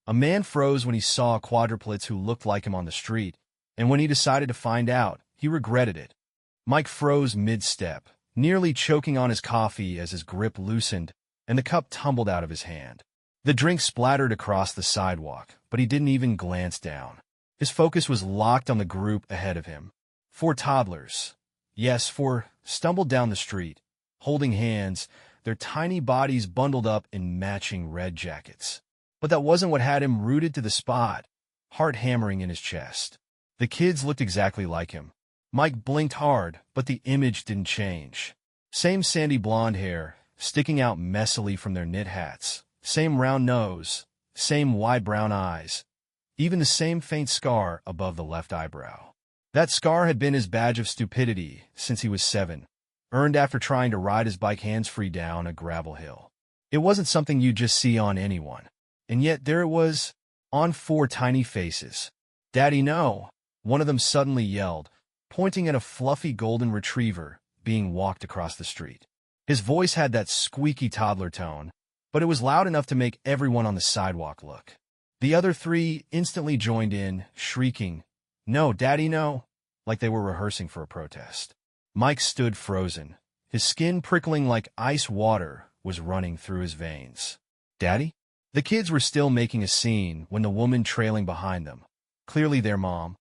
A man froze when he saw quadruplets who looked like him on the street, and when he decided to find out, he regretted it. Mike froze mid-step, nearly choking on his coffee as his grip loosened and the cup tumbled out of his hand. The drink splattered across the sidewalk, but he didn't even glance down. His focus was locked on the group ahead of him. 4 toddlers. Yes, 4 stumbled down the street, holding hands, their tiny bodies bundled up in matching red jackets. But that wasn't what had him rooted to the spot, heart hammering in his chest. The kids looked exactly like him. Mike blinked hard, but the image didn't change. Same sandy blonde hair, sticking out messily from their knit hats. Same round nose, same wide brown eyes. Even the same faint scar above the left eyebrow. That scar had been his badge of stupidity since he was 7, earned after trying to ride his bike hands-free down a gravel hill. It wasn't something you'd just see on anyone. And yet there it was, on 4 tiny faces. "Daddy, no!" one of them suddenly yelled, pointing at a fluffy golden retriever being walked across the street. His voice had that squeaky toddler tone, but it was loud enough to make everyone on the sidewalk look. The other 3 instantly joined in, shrieking, "No, Daddy, no!" like they were rehearsing for a protest. Mike stood frozen. His skin prickling like ice water was running through his veins. "Daddy?" The kids were still making a scene when the woman trailing behind them, clearly their mom,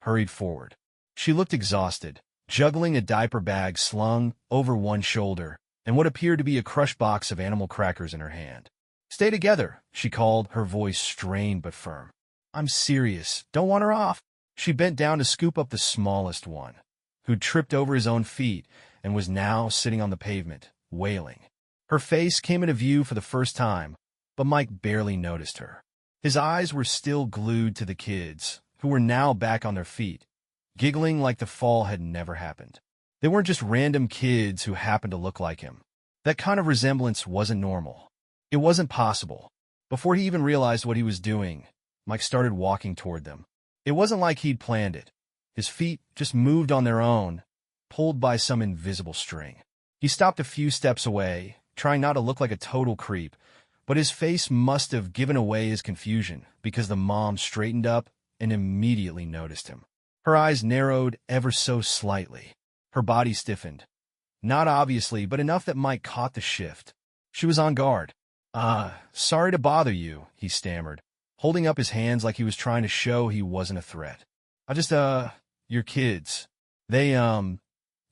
hurried forward. She looked exhausted, juggling a diaper bag slung over one shoulder and what appeared to be a crushed box of animal crackers in her hand. "Stay together," she called, her voice strained but firm. "I'm serious. Don't want her off." She bent down to scoop up the smallest one, who'd tripped over his own feet and was now sitting on the pavement, wailing. Her face came into view for the first time, but Mike barely noticed her. His eyes were still glued to the kids, who were now back on their feet, giggling like the fall had never happened. They weren't just random kids who happened to look like him. That kind of resemblance wasn't normal. It wasn't possible. Before he even realized what he was doing, Mike started walking toward them. It wasn't like he'd planned it. His feet just moved on their own, pulled by some invisible string. He stopped a few steps away, trying not to look like a total creep, but his face must have given away his confusion because the mom straightened up and immediately noticed him. Her eyes narrowed ever so slightly. Her body stiffened. Not obviously, but enough that Mike caught the shift. She was on guard. Sorry to bother you," he stammered, holding up his hands like he was trying to show he wasn't a threat. "I just, your kids. They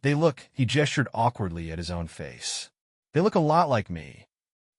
look," he gestured awkwardly at his own face. "They look a lot like me."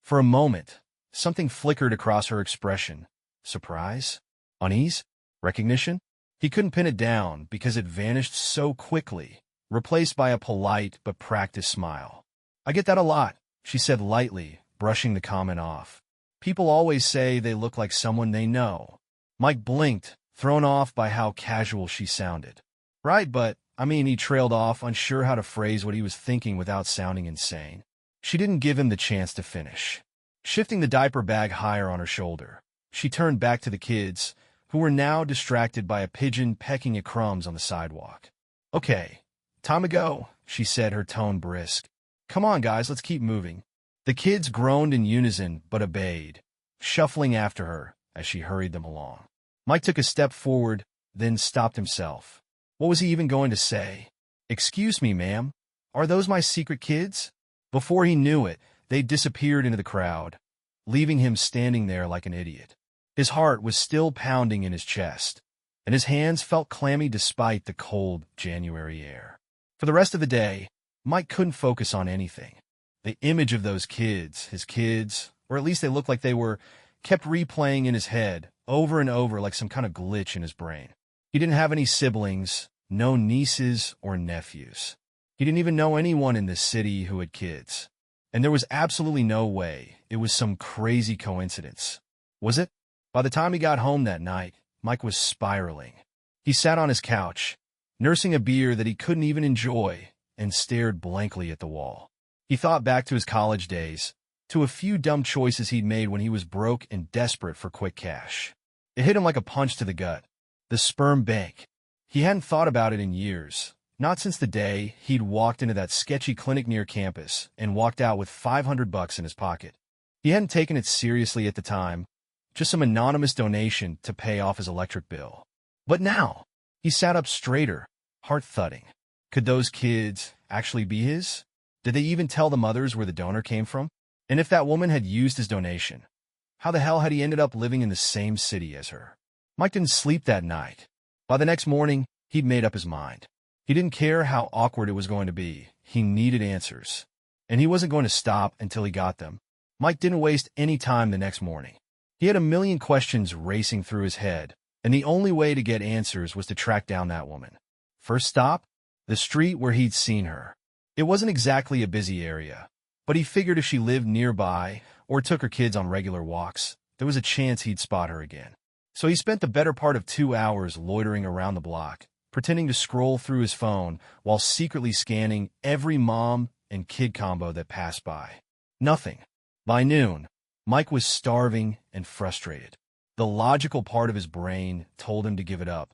For a moment, something flickered across her expression. Surprise? Unease? Recognition? He couldn't pin it down because it vanished so quickly, replaced by a polite but practiced smile. "I get that a lot," she said lightly, brushing the comment off. "People always say they look like someone they know." Mike blinked, thrown off by how casual she sounded. "Right, but, I mean," he trailed off, unsure how to phrase what he was thinking without sounding insane. She didn't give him the chance to finish. Shifting the diaper bag higher on her shoulder, she turned back to the kids, who were now distracted by a pigeon pecking at crumbs on the sidewalk. "Okay, time to go," she said, her tone brisk. "Come on, guys, let's keep moving." The kids groaned in unison but obeyed, shuffling after her as she hurried them along. Mike took a step forward, then stopped himself. What was he even going to say? "Excuse me, ma'am, are those my secret kids?" Before he knew it, they disappeared into the crowd, leaving him standing there like an idiot. His heart was still pounding in his chest, and his hands felt clammy despite the cold January air. For the rest of the day, Mike couldn't focus on anything. The image of those kids, his kids, or at least they looked like they were, kept replaying in his head over and over like some kind of glitch in his brain. He didn't have any siblings, no nieces or nephews. He didn't even know anyone in this city who had kids. And there was absolutely no way it was some crazy coincidence. Was it? By the time he got home that night, Mike was spiraling. He sat on his couch, nursing a beer that he couldn't even enjoy, and stared blankly at the wall. He thought back to his college days, to a few dumb choices he'd made when he was broke and desperate for quick cash. It hit him like a punch to the gut. The sperm bank. He hadn't thought about it in years, not since the day he'd walked into that sketchy clinic near campus and walked out with $500 in his pocket. He hadn't taken it seriously at the time, just some anonymous donation to pay off his electric bill. But now, he sat up straighter, heart thudding. Could those kids actually be his? Did they even tell the mothers where the donor came from? And if that woman had used his donation, how the hell had he ended up living in the same city as her? Mike didn't sleep that night. By the next morning, he'd made up his mind. He didn't care how awkward it was going to be. He needed answers. And he wasn't going to stop until he got them. Mike didn't waste any time the next morning. He had a million questions racing through his head, and the only way to get answers was to track down that woman. First stop, the street where he'd seen her. It wasn't exactly a busy area, but he figured if she lived nearby or took her kids on regular walks, there was a chance he'd spot her again. So he spent the better part of 2 hours loitering around the block, pretending to scroll through his phone while secretly scanning every mom and kid combo that passed by. Nothing. By noon, Mike was starving and frustrated. The logical part of his brain told him to give it up.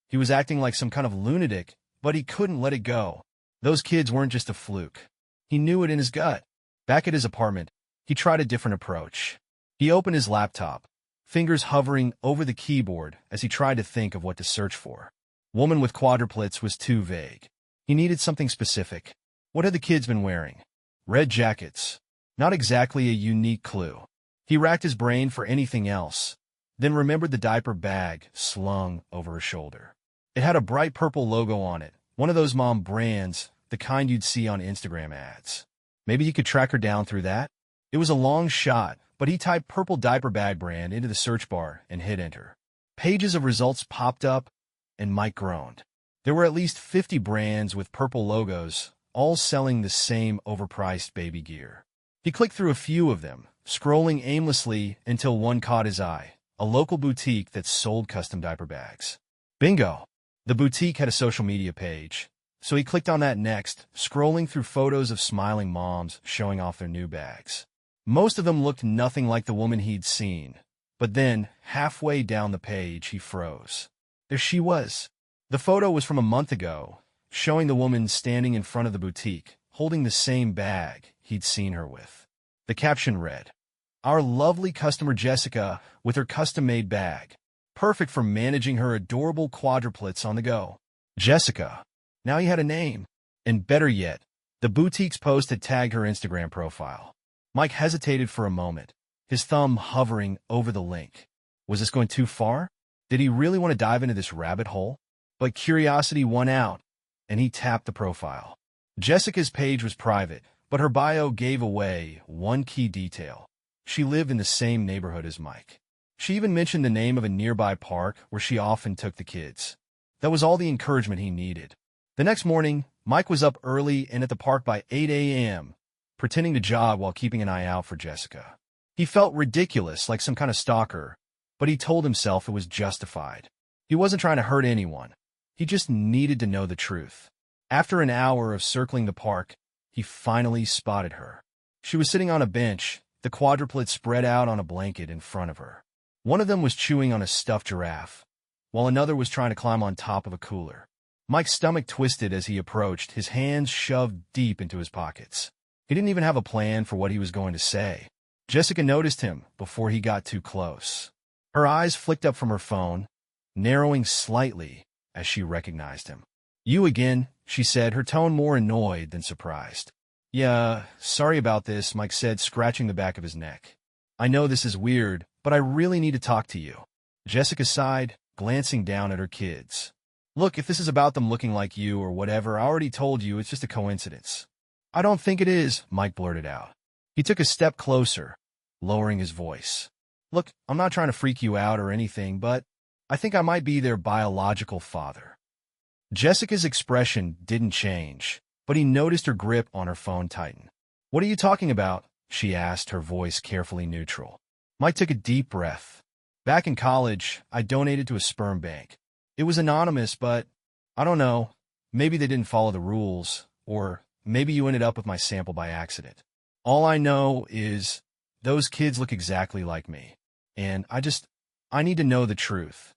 He was acting like some kind of lunatic, but he couldn't let it go. Those kids weren't just a fluke. He knew it in his gut. Back at his apartment, he tried a different approach. He opened his laptop, fingers hovering over the keyboard as he tried to think of what to search for. Woman with quadruplets was too vague. He needed something specific. What had the kids been wearing? Red jackets. Not exactly a unique clue. He racked his brain for anything else, then remembered the diaper bag slung over her shoulder. It had a bright purple logo on it, one of those mom brands, the kind you'd see on Instagram ads. Maybe he could track her down through that? It was a long shot, but he typed purple diaper bag brand into the search bar and hit enter. Pages of results popped up, and Mike groaned. There were at least 50 brands with purple logos, all selling the same overpriced baby gear. He clicked through a few of them, scrolling aimlessly until one caught his eye, a local boutique that sold custom diaper bags. Bingo! The boutique had a social media page, so he clicked on that next, scrolling through photos of smiling moms showing off their new bags. Most of them looked nothing like the woman he'd seen, but then, halfway down the page, he froze. There she was. The photo was from a month ago, showing the woman standing in front of the boutique, holding the same bag he'd seen her with. The caption read, "Our lovely customer Jessica with her custom-made bag. Perfect for managing her adorable quadruplets on the go." Jessica. Now he had a name. And better yet, the boutique's post had tagged her Instagram profile. Mike hesitated for a moment, his thumb hovering over the link. Was this going too far? Did he really want to dive into this rabbit hole? But curiosity won out, and he tapped the profile. Jessica's page was private, but her bio gave away one key detail. She lived in the same neighborhood as Mike. She even mentioned the name of a nearby park where she often took the kids. That was all the encouragement he needed. The next morning, Mike was up early and at the park by 8 a.m., pretending to jog while keeping an eye out for Jessica. He felt ridiculous, like some kind of stalker, but he told himself it was justified. He wasn't trying to hurt anyone. He just needed to know the truth. After an hour of circling the park, he finally spotted her. She was sitting on a bench, the quadruplets spread out on a blanket in front of her. One of them was chewing on a stuffed giraffe, while another was trying to climb on top of a cooler. Mike's stomach twisted as he approached, his hands shoved deep into his pockets. He didn't even have a plan for what he was going to say. Jessica noticed him before he got too close. Her eyes flicked up from her phone, narrowing slightly as she recognized him. "You again," she said, her tone more annoyed than surprised. "Yeah, sorry about this," Mike said, scratching the back of his neck. "I know this is weird, but I really need to talk to you." Jessica sighed, glancing down at her kids. "Look, if this is about them looking like you or whatever, I already told you it's just a coincidence." "I don't think it is," Mike blurted out. He took a step closer, lowering his voice. "Look, I'm not trying to freak you out or anything, but I think I might be their biological father." Jessica's expression didn't change, but he noticed her grip on her phone tighten. "What are you talking about?" she asked, her voice carefully neutral. Mike took a deep breath. "Back in college, I donated to a sperm bank. It was anonymous, but I don't know, maybe they didn't follow the rules, or maybe you ended up with my sample by accident. All I know is those kids look exactly like me, and I need to know the truth."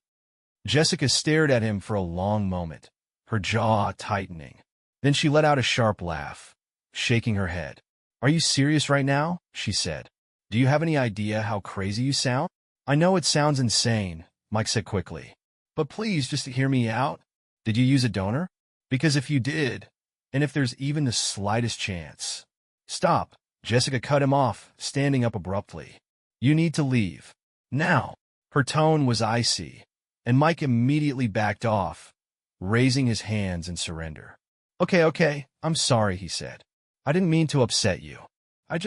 Jessica stared at him for a long moment, her jaw tightening. Then she let out a sharp laugh, shaking her head. "Are you serious right now?" she said. "Do you have any idea how crazy you sound? I know it sounds insane, Mike said quickly. But please just hear me out. Did you use a donor? Because if you did, and if there's even the slightest chance... Stop. Jessica cut him off, standing up abruptly. You need to leave. Now. Her tone was icy, and Mike immediately backed off, raising his hands in surrender. Okay, I'm sorry, he said. I didn't mean to upset you. I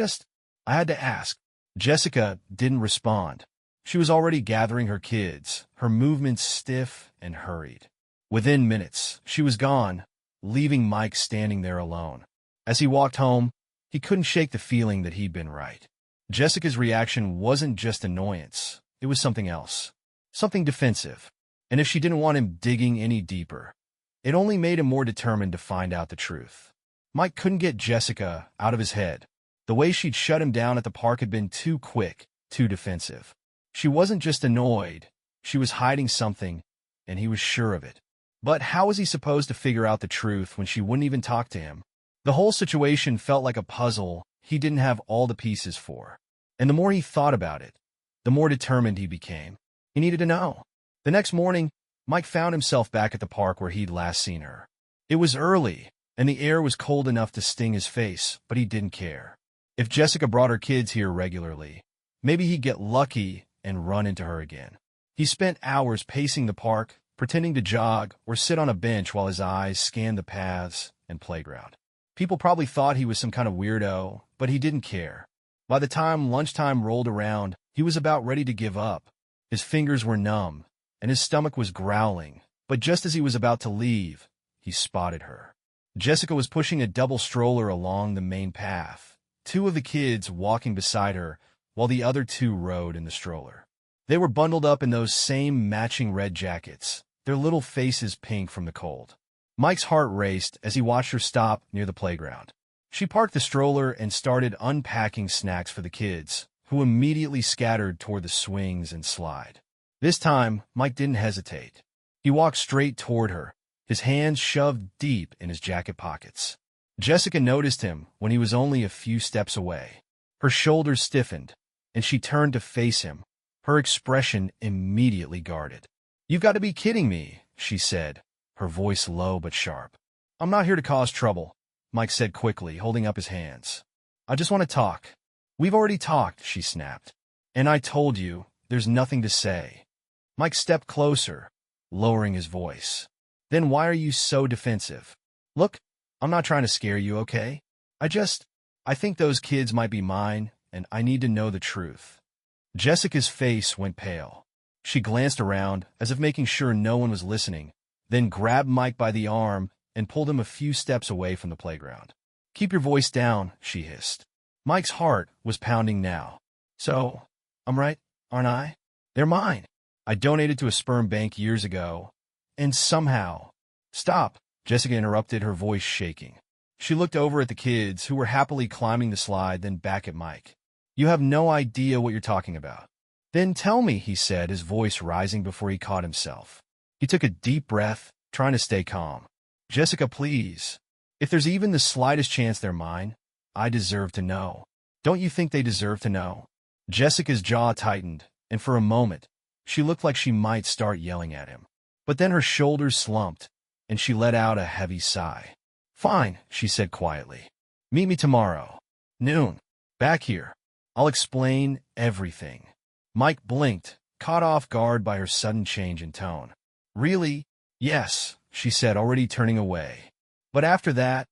had to ask. Jessica didn't respond. She was already gathering her kids, her movements stiff and hurried. Within minutes, she was gone, leaving Mike standing there alone. As he walked home, he couldn't shake the feeling that he'd been right. Jessica's reaction wasn't just annoyance. It was something else. Something defensive. And if she didn't want him digging any deeper, it only made him more determined to find out the truth. Mike couldn't get Jessica out of his head. The way she'd shut him down at the park had been too quick, too defensive. She wasn't just annoyed. She was hiding something, and he was sure of it. But how was he supposed to figure out the truth when she wouldn't even talk to him? The whole situation felt like a puzzle he didn't have all the pieces for. And the more he thought about it, the more determined he became. He needed to know. The next morning, Mike found himself back at the park where he'd last seen her. It was early, and the air was cold enough to sting his face, but he didn't care. If Jessica brought her kids here regularly, maybe he'd get lucky and run into her again. He spent hours pacing the park, pretending to jog or sit on a bench while his eyes scanned the paths and playground. People probably thought he was some kind of weirdo, but he didn't care. By the time lunchtime rolled around, he was about ready to give up. His fingers were numb, and his stomach was growling. But just as he was about to leave, he spotted her. Jessica was pushing a double stroller along the main path, two of the kids walking beside her, while the other two rode in the stroller. They were bundled up in those same matching red jackets, their little faces pink from the cold. Mike's heart raced as he watched her stop near the playground. She parked the stroller and started unpacking snacks for the kids, who immediately scattered toward the swings and slide. This time, Mike didn't hesitate. He walked straight toward her, his hands shoved deep in his jacket pockets. Jessica noticed him when he was only a few steps away. Her shoulders stiffened, and she turned to face him, her expression immediately guarded. "You've got to be kidding me," she said, her voice low but sharp. "I'm not here to cause trouble," Mike said quickly, holding up his hands. "I just want to talk." "We've already talked," she snapped. "And I told you, there's nothing to say." Mike stepped closer, lowering his voice. "Then why are you so defensive? Look, I'm not trying to scare you, okay? I think those kids might be mine, and I need to know the truth." Jessica's face went pale. She glanced around, as if making sure no one was listening, then grabbed Mike by the arm and pulled him a few steps away from the playground. "Keep your voice down," she hissed. Mike's heart was pounding now. "So, I'm right, aren't I? They're mine. I donated to a sperm bank years ago, and somehow—" "Stop," Jessica interrupted, her voice shaking. She looked over at the kids, who were happily climbing the slide, then back at Mike. "You have no idea what you're talking about." "Then tell me," he said, his voice rising before he caught himself. He took a deep breath, trying to stay calm. "Jessica, please. If there's even the slightest chance they're mine, I deserve to know. Don't you think they deserve to know?" Jessica's jaw tightened, and for a moment, she looked like she might start yelling at him. But then her shoulders slumped, and she let out a heavy sigh. "Fine," she said quietly. "Meet me tomorrow. Noon. Back here. I'll explain everything." Mike blinked, caught off guard by her sudden change in tone. "Really?" "Yes," she said, already turning away. "But after that,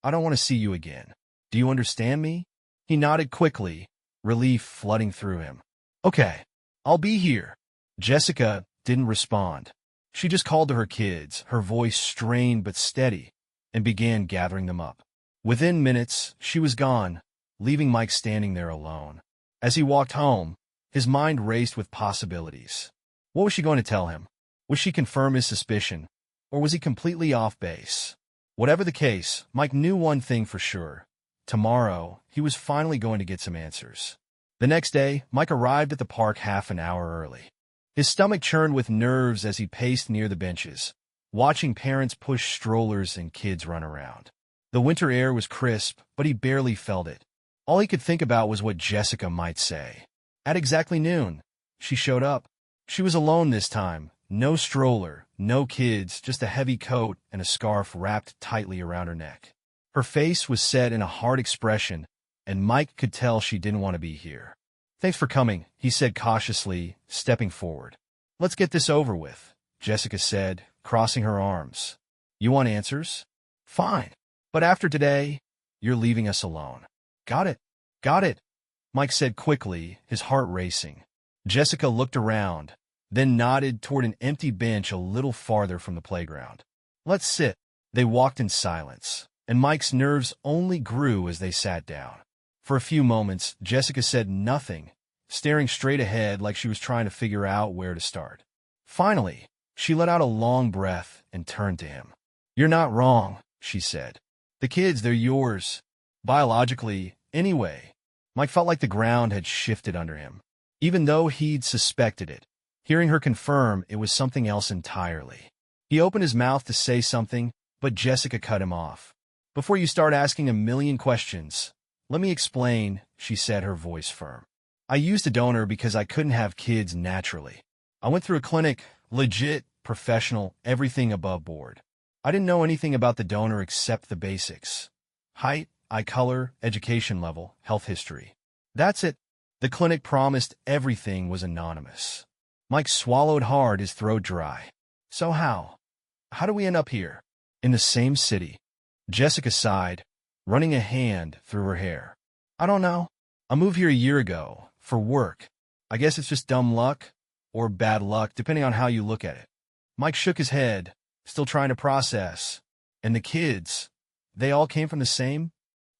I don't want to see you again. Do you understand me?" He nodded quickly, relief flooding through him. "Okay, I'll be here." Jessica didn't respond. She just called to her kids, her voice strained but steady, and began gathering them up. Within minutes, she was gone, leaving Mike standing there alone. As he walked home, his mind raced with possibilities. What was she going to tell him? Would she confirm his suspicion, or was he completely off base? Whatever the case, Mike knew one thing for sure. Tomorrow, he was finally going to get some answers. The next day, Mike arrived at the park half an hour early. His stomach churned with nerves as he paced near the benches, watching parents push strollers and kids run around. The winter air was crisp, but he barely felt it. All he could think about was what Jessica might say. At exactly noon, she showed up. She was alone this time. No stroller, no kids, just a heavy coat and a scarf wrapped tightly around her neck. Her face was set in a hard expression, and Mike could tell she didn't want to be here. "Thanks for coming," he said cautiously, stepping forward. "Let's get this over with," Jessica said, crossing her arms. "You want answers? Fine. But after today, you're leaving us alone." "Got it. Got it," Mike said quickly, his heart racing. Jessica looked around, then nodded toward an empty bench a little farther from the playground. "Let's sit." They walked in silence, and Mike's nerves only grew as they sat down. For a few moments, Jessica said nothing, staring straight ahead like she was trying to figure out where to start. Finally, she let out a long breath and turned to him. "You're not wrong," she said. "The kids, they're yours. Biologically, anyway." Mike felt like the ground had shifted under him. Even though he'd suspected it, hearing her confirm it was something else entirely. He opened his mouth to say something, but Jessica cut him off. "Before you start asking a million questions, let me explain," she said, her voice firm. "I used a donor because I couldn't have kids naturally. I went through a clinic, legit, professional, everything above board. I didn't know anything about the donor except the basics. Height, eye color, education level, health history. That's it. The clinic promised everything was anonymous." Mike swallowed hard, his throat dry. "So how do we end up here? In the same city?" Jessica sighed, running a hand through her hair. "I don't know. I moved here a year ago, for work. I guess it's just dumb luck, or bad luck, depending on how you look at it." Mike shook his head, still trying to process. "And the kids, they all came from the same?"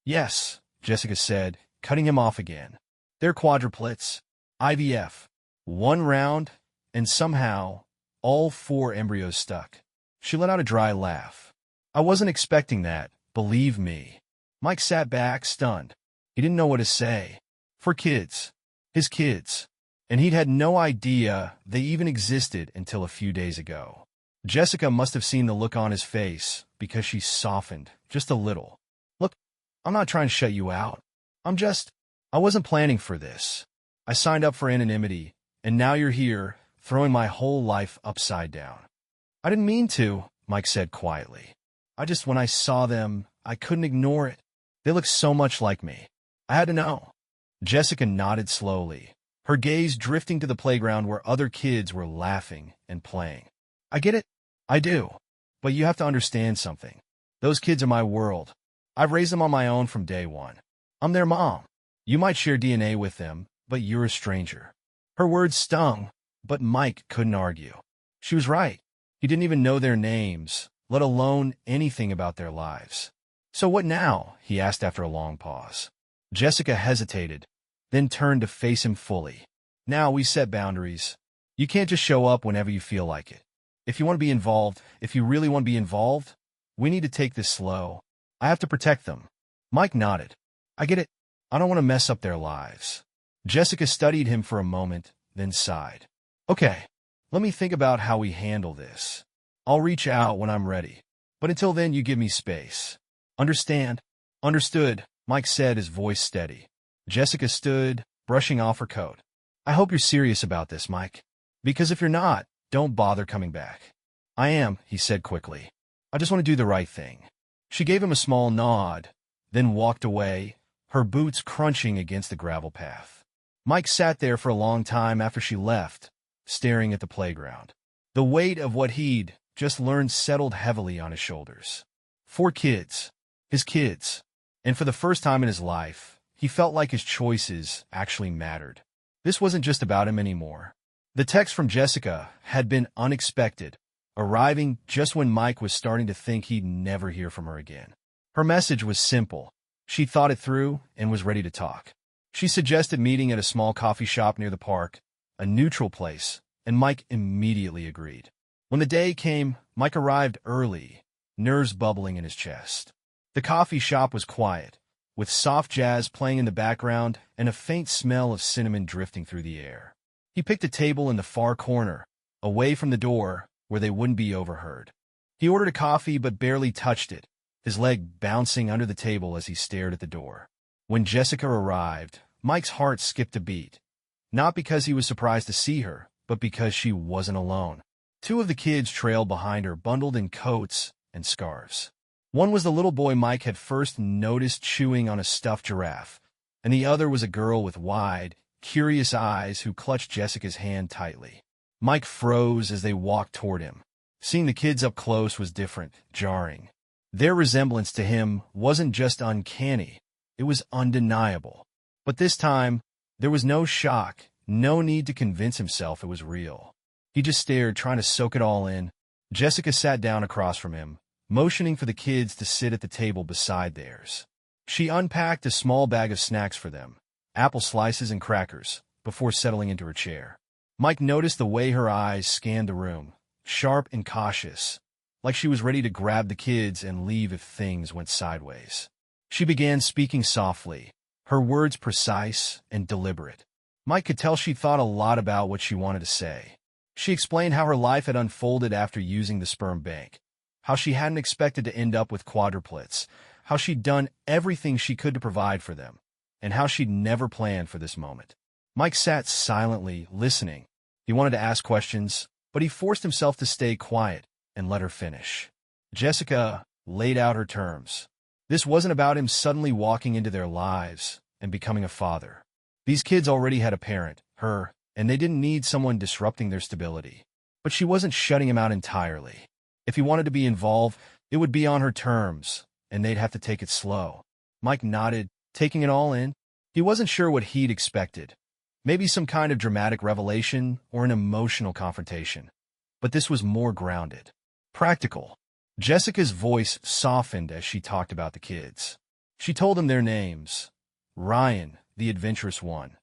"Yes," Jessica said, cutting him off again. "They're quadruplets, IVF. One round, and somehow, all 4 embryos stuck." She let out a dry laugh. "I wasn't expecting that, believe me." Mike sat back, stunned. He didn't know what to say. For kids. His kids. And he'd had no idea they even existed until a few days ago. Jessica must have seen the look on his face, because she softened, just a little. "Look, I'm not trying to shut you out. I wasn't planning for this. I signed up for anonymity, and now you're here, throwing my whole life upside down." "I didn't mean to," Mike said quietly. When I saw them, I couldn't ignore it. They look so much like me. I had to know." Jessica nodded slowly, her gaze drifting to the playground where other kids were laughing and playing. "I get it. I do. But you have to understand something. Those kids are my world. I've raised them on my own from day one. I'm their mom. You might share DNA with them, but you're a stranger." Her words stung, but Mike couldn't argue. She was right. He didn't even know their names, let alone anything about their lives. "So what now?" he asked after a long pause. Jessica hesitated, then turned to face him fully. "Now we set boundaries. You can't just show up whenever you feel like it. If you want to be involved, if you really want to be involved, we need to take this slow. I have to protect them." Mike nodded. "I get it. I don't want to mess up their lives." Jessica studied him for a moment, then sighed. "Okay, let me think about how we handle this. I'll reach out when I'm ready. But until then, you give me space. Understand?" "Understood," Mike said, his voice steady. Jessica stood, brushing off her coat. "I hope you're serious about this, Mike. Because if you're not, don't bother coming back." "I am," he said quickly. "I just want to do the right thing." She gave him a small nod, then walked away, her boots crunching against the gravel path. Mike sat there for a long time after she left, staring at the playground. The weight of what he'd just learned settled heavily on his shoulders. 4 kids. His kids. And for the first time in his life, he felt like his choices actually mattered. This wasn't just about him anymore. The text from Jessica had been unexpected, arriving just when Mike was starting to think he'd never hear from her again. Her message was simple. She thought it through and was ready to talk. She suggested meeting at a small coffee shop near the park, a neutral place, and Mike immediately agreed. When the day came, Mike arrived early, nerves bubbling in his chest. The coffee shop was quiet, with soft jazz playing in the background and a faint smell of cinnamon drifting through the air. He picked a table in the far corner, away from the door, where they wouldn't be overheard. He ordered a coffee but barely touched it, his leg bouncing under the table as he stared at the door. When Jessica arrived, Mike's heart skipped a beat. Not because he was surprised to see her, but because she wasn't alone. Two of the kids trailed behind her, bundled in coats and scarves. One was the little boy Mike had first noticed chewing on a stuffed giraffe, and the other was a girl with wide, curious eyes who clutched Jessica's hand tightly. Mike froze as they walked toward him. Seeing the kids up close was different, jarring. Their resemblance to him wasn't just uncanny, it was undeniable. But this time, there was no shock, no need to convince himself it was real. He just stared, trying to soak it all in. Jessica sat down across from him, motioning for the kids to sit at the table beside theirs. She unpacked a small bag of snacks for them, apple slices and crackers, before settling into her chair. Mike noticed the way her eyes scanned the room, sharp and cautious, like she was ready to grab the kids and leave if things went sideways. She began speaking softly, her words precise and deliberate. Mike could tell she thought a lot about what she wanted to say. She explained how her life had unfolded after using the sperm bank, how she hadn't expected to end up with quadruplets, how she'd done everything she could to provide for them, and how she'd never planned for this moment. Mike sat silently, listening. He wanted to ask questions, but he forced himself to stay quiet and let her finish. Jessica laid out her terms. This wasn't about him suddenly walking into their lives and becoming a father. These kids already had a parent, her, and they didn't need someone disrupting their stability. But she wasn't shutting him out entirely. If he wanted to be involved, it would be on her terms, and they'd have to take it slow. Mike nodded, taking it all in. He wasn't sure what he'd expected. Maybe some kind of dramatic revelation or an emotional confrontation. But this was more grounded. Practical. Jessica's voice softened as she talked about the kids. She told them their names. Ryan, the adventurous one.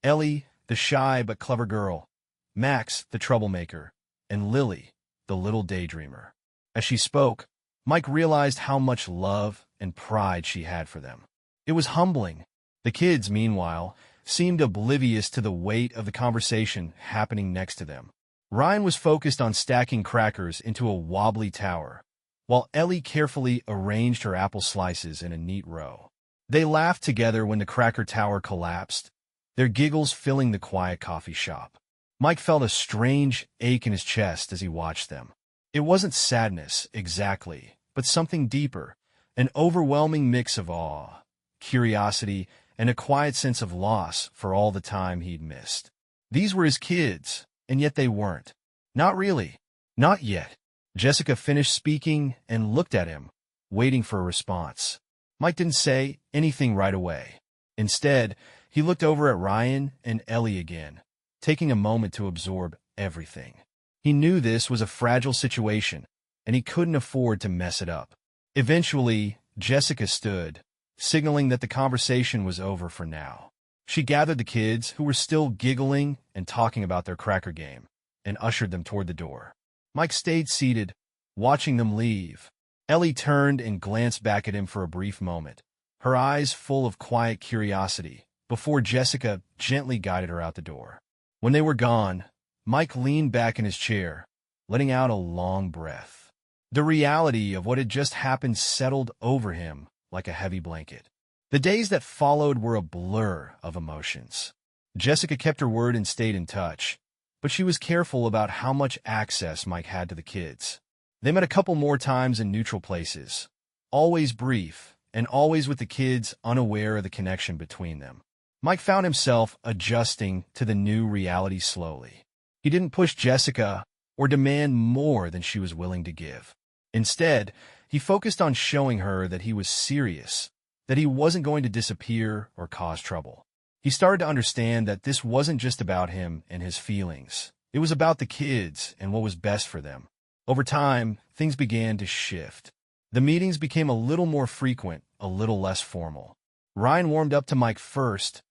Ellie, the shy but clever girl. Max, the troublemaker. And Lily, the little daydreamer. As she spoke, Mike realized how much love and pride she had for them. It was humbling. The kids, meanwhile, seemed oblivious to the weight of the conversation happening next to them. Ryan was focused on stacking crackers into a wobbly tower, while Ellie carefully arranged her apple slices in a neat row. They laughed together when the cracker tower collapsed, their giggles filling the quiet coffee shop. Mike felt a strange ache in his chest as he watched them. It wasn't sadness, exactly, but something deeper, an overwhelming mix of awe, curiosity, and a quiet sense of loss for all the time he'd missed. These were his kids, and yet they weren't. Not really. Not yet. Jessica finished speaking and looked at him, waiting for a response. Mike didn't say anything right away. Instead, he looked over at Ryan and Ellie again, taking a moment to absorb everything. He knew this was a fragile situation, and he couldn't afford to mess it up. Eventually, Jessica stood, signaling that the conversation was over for now. She gathered the kids, who were still giggling and talking about their cracker game, and ushered them toward the door. Mike stayed seated, watching them leave. Ellie turned and glanced back at him for a brief moment, her eyes full of quiet curiosity, before Jessica gently guided her out the door. When they were gone, Mike leaned back in his chair, letting out a long breath. The reality of what had just happened settled over him like a heavy blanket. The days that followed were a blur of emotions. Jessica kept her word and stayed in touch, but she was careful about how much access Mike had to the kids. They met a couple more times in neutral places, always brief, and always with the kids unaware of the connection between them. Mike found himself adjusting to the new reality slowly. He didn't push Jessica or demand more than she was willing to give. Instead, he focused on showing her that he was serious, that he wasn't going to disappear or cause trouble. He started to understand that this wasn't just about him and his feelings. It was about the kids and what was best for them. Over time, things began to shift. The meetings became a little more frequent, a little less formal. Ryan warmed up to Mike first,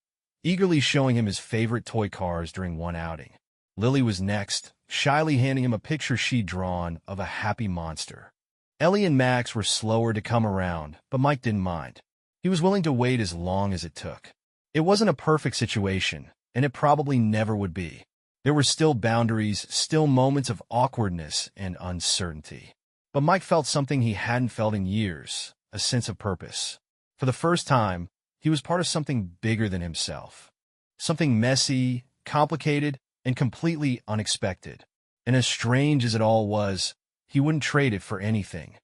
eagerly showing him his favorite toy cars during one outing. Lily was next, shyly handing him a picture she'd drawn of a happy monster. Ellie and Max were slower to come around, but Mike didn't mind. He was willing to wait as long as it took. It wasn't a perfect situation, and it probably never would be. There were still boundaries, still moments of awkwardness and uncertainty. But Mike felt something he hadn't felt in years, a sense of purpose. For the first time, he was part of something bigger than himself. Something messy, complicated, and completely unexpected. And as strange as it all was, he wouldn't trade it for anything.